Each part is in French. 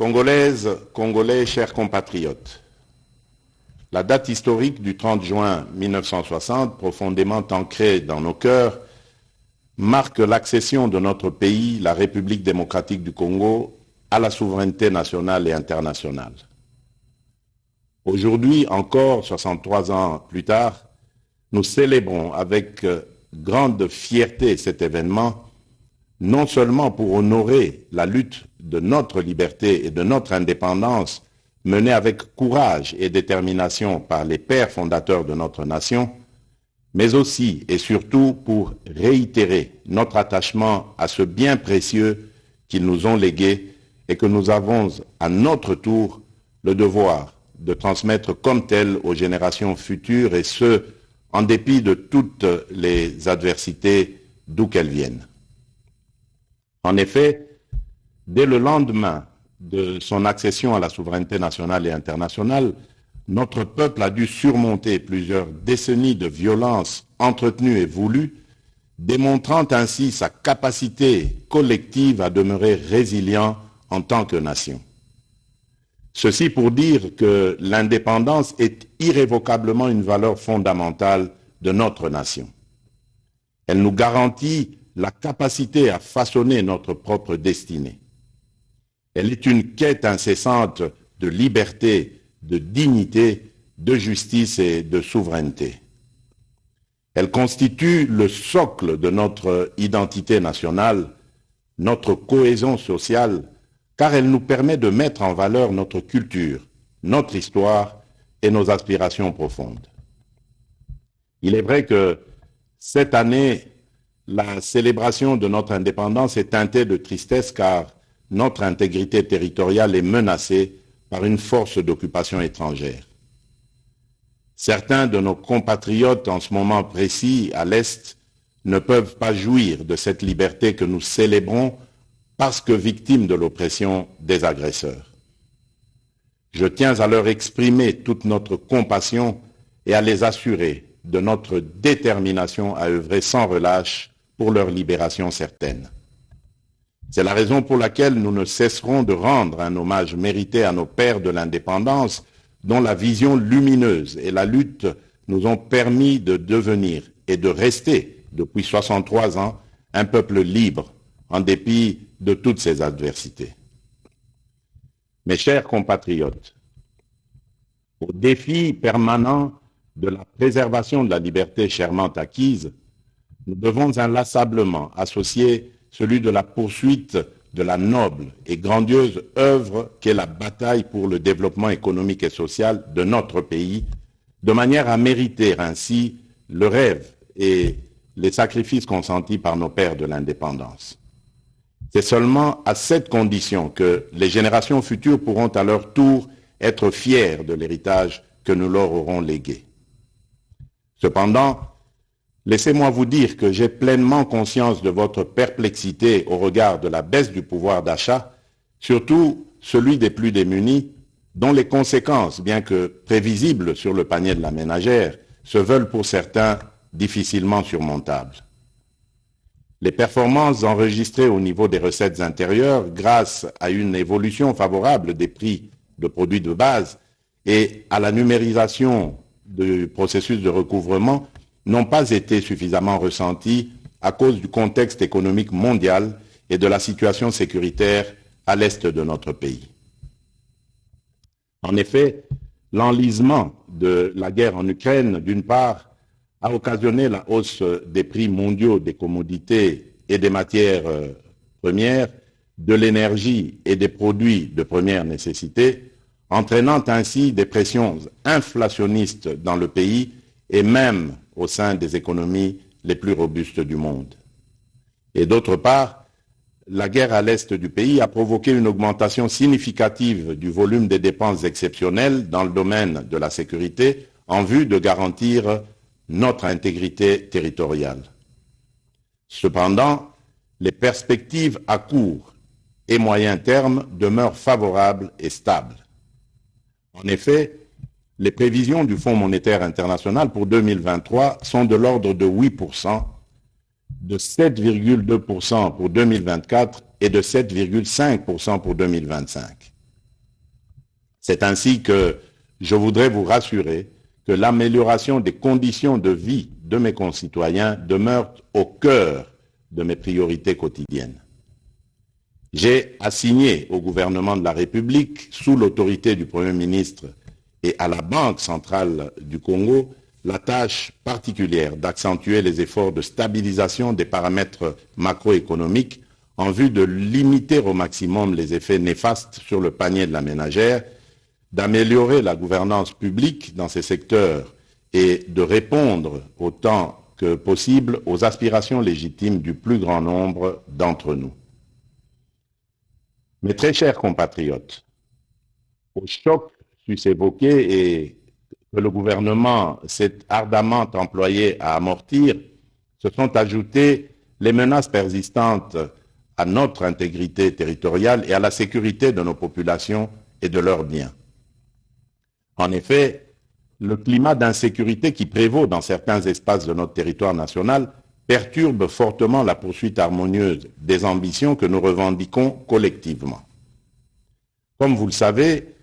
Congolaises, Congolais, chers compatriotes, la date historique du 30 juin 1960, profondément ancrée dans nos cœurs, marque l'accession de notre pays, la République démocratique du Congo, à la souveraineté nationale et internationale. Aujourd'hui encore, 63 ans plus tard, nous célébrons avec grande fierté cet événement, non seulement pour honorer la lutte de notre liberté et de notre indépendance menée avec courage et détermination par les pères fondateurs de notre nation, mais aussi et surtout pour réitérer notre attachement à ce bien précieux qu'ils nous ont légué et que nous avons à notre tour le devoir de transmettre comme tel aux générations futures, et ce, en dépit de toutes les adversités d'où qu'elles viennent. En effet, dès le lendemain de son accession à la souveraineté nationale et internationale, notre peuple a dû surmonter plusieurs décennies de violences entretenues et voulues, démontrant ainsi sa capacité collective à demeurer résilient en tant que nation. Ceci pour dire que l'indépendance est irrévocablement une valeur fondamentale de notre nation. Elle nous garantit la capacité à façonner notre propre destinée. Elle est une quête incessante de liberté, de dignité, de justice et de souveraineté. Elle constitue le socle de notre identité nationale, notre cohésion sociale, car elle nous permet de mettre en valeur notre culture, notre histoire et nos aspirations profondes. Il est vrai que cette année, la célébration de notre indépendance est teintée de tristesse car notre intégrité territoriale est menacée par une force d'occupation étrangère. Certains de nos compatriotes en ce moment précis à l'Est ne peuvent pas jouir de cette liberté que nous célébrons parce que victimes de l'oppression des agresseurs. Je tiens à leur exprimer toute notre compassion et à les assurer de notre détermination à œuvrer sans relâche pour leur libération certaine. C'est la raison pour laquelle nous ne cesserons de rendre un hommage mérité à nos pères de l'indépendance, dont la vision lumineuse et la lutte nous ont permis de devenir et de rester, depuis 63 ans, un peuple libre, en dépit de toutes ces adversités. Mes chers compatriotes, au défi permanent de la préservation de la liberté chèrement acquise, nous devons inlassablement associer celui de la poursuite de la noble et grandiose œuvre qu'est la bataille pour le développement économique et social de notre pays, de manière à mériter ainsi le rêve et les sacrifices consentis par nos pères de l'indépendance. C'est seulement à cette condition que les générations futures pourront à leur tour être fiers de l'héritage que nous leur aurons légué. Cependant, laissez-moi vous dire que j'ai pleinement conscience de votre perplexité au regard de la baisse du pouvoir d'achat, surtout celui des plus démunis, dont les conséquences, bien que prévisibles sur le panier de la ménagère, se veulent pour certains difficilement surmontables. Les performances enregistrées au niveau des recettes intérieures grâce à une évolution favorable des prix de produits de base et à la numérisation du processus de recouvrement n'ont pas été suffisamment ressenties à cause du contexte économique mondial et de la situation sécuritaire à l'est de notre pays. En effet, l'enlisement de la guerre en Ukraine, d'une part, a occasionné la hausse des prix mondiaux des commodités et des matières premières, de l'énergie et des produits de première nécessité, entraînant ainsi des pressions inflationnistes dans le pays et même au sein des économies les plus robustes du monde. Et d'autre part, la guerre à l'est du pays a provoqué une augmentation significative du volume des dépenses exceptionnelles dans le domaine de la sécurité en vue de garantir notre intégrité territoriale. Cependant, les perspectives à court et moyen terme demeurent favorables et stables. En effet, les prévisions du Fonds monétaire international pour 2023 sont de l'ordre de 8%, de 7,2% pour 2024 et de 7,5% pour 2025. C'est ainsi que je voudrais vous rassurer que l'amélioration des conditions de vie de mes concitoyens demeure au cœur de mes priorités quotidiennes. J'ai assigné au gouvernement de la République, sous l'autorité du Premier ministre et à la Banque centrale du Congo, la tâche particulière d'accentuer les efforts de stabilisation des paramètres macroéconomiques en vue de limiter au maximum les effets néfastes sur le panier de la ménagère, d'améliorer la gouvernance publique dans ces secteurs et de répondre autant que possible aux aspirations légitimes du plus grand nombre d'entre nous. Mes très chers compatriotes, au choc sus évoqué et que le gouvernement s'est ardemment employé à amortir, se sont ajoutées les menaces persistantes à notre intégrité territoriale et à la sécurité de nos populations et de leurs biens. En effet, le climat d'insécurité qui prévaut dans certains espaces de notre territoire national perturbe fortement la poursuite harmonieuse des ambitions que nous revendiquons collectivement. Comme vous le savez,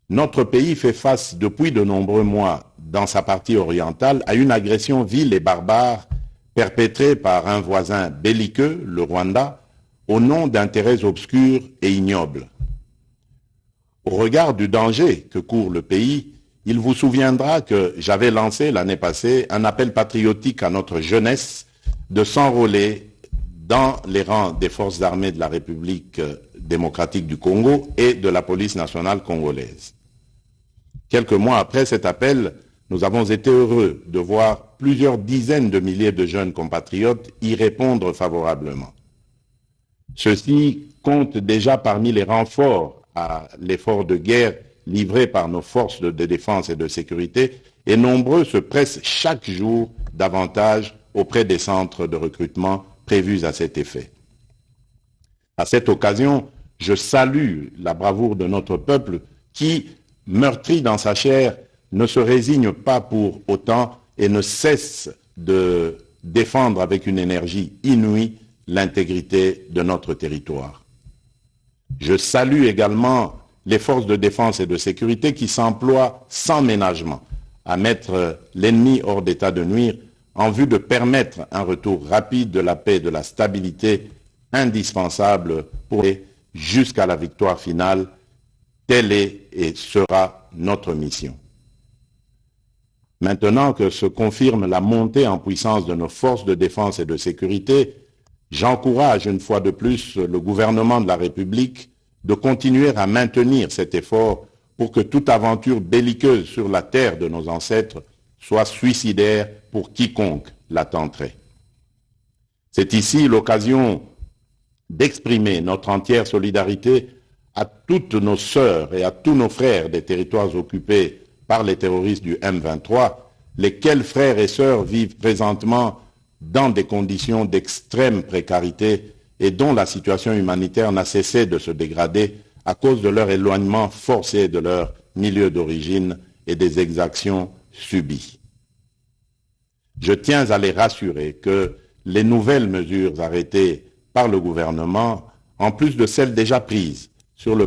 notre pays fait face depuis de nombreux mois dans sa partie orientale à une agression vile et barbare perpétrée par un voisin belliqueux, le Rwanda, au nom d'intérêts obscurs et ignobles. Au regard du danger que court le pays, il vous souviendra que j'avais lancé l'année passée un appel patriotique à notre jeunesse de s'enrôler dans les rangs des forces armées de la République démocratique du Congo et de la police nationale congolaise. Quelques mois après cet appel, nous avons été heureux de voir plusieurs dizaines de milliers de jeunes compatriotes y répondre favorablement. Ceux-ci comptent déjà parmi les renforts à l'effort de guerre livré par nos forces de défense et de sécurité, et nombreux se pressent chaque jour davantage auprès des centres de recrutement prévus à cet effet. À cette occasion, je salue la bravoure de notre peuple qui, meurtri dans sa chair, ne se résigne pas pour autant et ne cesse de défendre avec une énergie inouïe l'intégrité de notre territoire. Je salue également les forces de défense et de sécurité qui s'emploient sans ménagement à mettre l'ennemi hors d'état de nuire en vue de permettre un retour rapide de la paix et de la stabilité indispensable pour jusqu'à la victoire finale. Telle est et sera notre mission. Maintenant que se confirme la montée en puissance de nos forces de défense et de sécurité, j'encourage une fois de plus le gouvernement de la République de continuer à maintenir cet effort pour que toute aventure belliqueuse sur la terre de nos ancêtres soit suicidaire pour quiconque la tenterait. C'est ici l'occasion d'exprimer notre entière solidarité à toutes nos sœurs et à tous nos frères des territoires occupés par les terroristes du M23, lesquels frères et sœurs vivent présentement dans des conditions d'extrême précarité et dont la situation humanitaire n'a cessé de se dégrader à cause de leur éloignement forcé de leur milieu d'origine et des exactions subies. Je tiens à les rassurer que les nouvelles mesures arrêtées par le gouvernement, en plus de celles déjà prises sur le